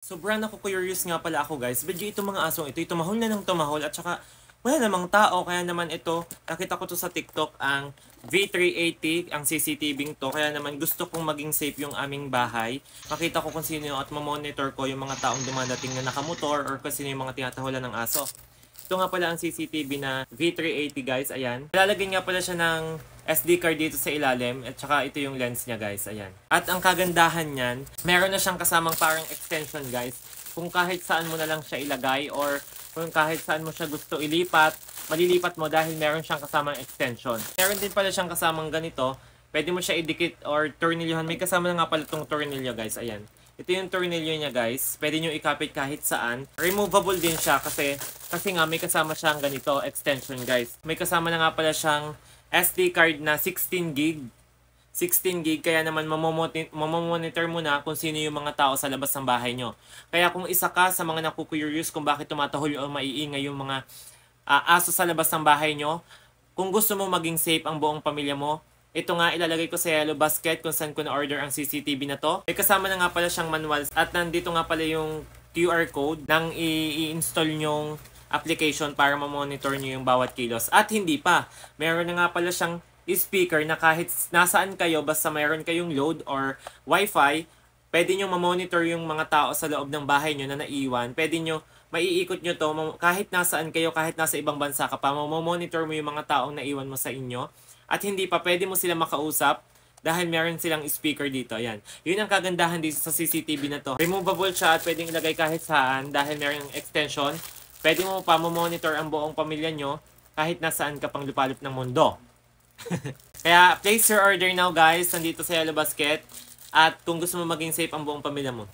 Sobrang naku-curious nga pala ako guys, medyo itong mga asong ito, tumahol na ng tumahol at saka wala namang tao. Kaya naman ito, nakita ko to sa TikTok, ang V380, ang CCTV to. Kaya naman gusto kong maging safe yung aming bahay. Makita ko kung sino at mamonitor ko yung mga taong dumadating na nakamotor or kung sino yung mga tinatahulan ng aso. Ito nga pala ang CCTV na V380 guys, ayan. Lalagyan nga pala siya ng SD card dito sa ilalim at saka ito yung lens niya guys, ayan. At ang kagandahan niyan, meron na siyang kasamang parang extension guys. Kung kahit saan mo na lang siya ilagay or kung kahit saan mo siya gusto ilipat, malilipat mo dahil meron siyang kasamang extension. Meron din pala siyang kasamang ganito, pwede mo siya idikit or tornilyohan. May kasama na nga pala itong tornilyo guys, ayan. Ito yung tornilyo niya guys, pwede nyo ikapit kahit saan. Removable din siya kasi nga may kasama siyang ganito, extension guys. May kasama na nga pala siyang SD card na 16 gig. 16 gig, kaya naman mamomonitor mo na kung sino yung mga tao sa labas ng bahay nyo. Kaya kung isa ka sa mga naku-curious kung bakit tumatahol o maiingay yung mga aso sa labas ng bahay nyo, kung gusto mo maging safe ang buong pamilya mo, ito nga ilalagay ko sa yellow basket kung saan ko na-order ang CCTV na to. May kasama na nga pala siyang manual at nandito nga pala yung QR code nang i-install nyong application para ma-monitor nyo yung bawat kilos. At hindi pa, meron na nga pala siyang speaker na kahit nasaan kayo basta meron kayong load or wifi, pwede nyo ma-monitor yung mga tao sa loob ng bahay nyo na naiwan. Pwede nyo, maiikot nyo to kahit nasaan kayo, kahit nasa ibang bansa ka pa, ma-monitor mo yung mga taong naiwan mo sa inyo. At hindi pa, pwede mo sila makausap dahil meron silang speaker dito. Ayan. Yun ang kagandahan dito sa CCTV na to. Removable siya at pwedeng ilagay kahit saan dahil meron extension. Pwede mo pa monitor ang buong pamilya nyo kahit nasaan ka pang lupalop ng mundo. Kaya place your order now guys, nandito sa Yellow Basket. At kung gusto mo maging safe ang buong pamilya mo.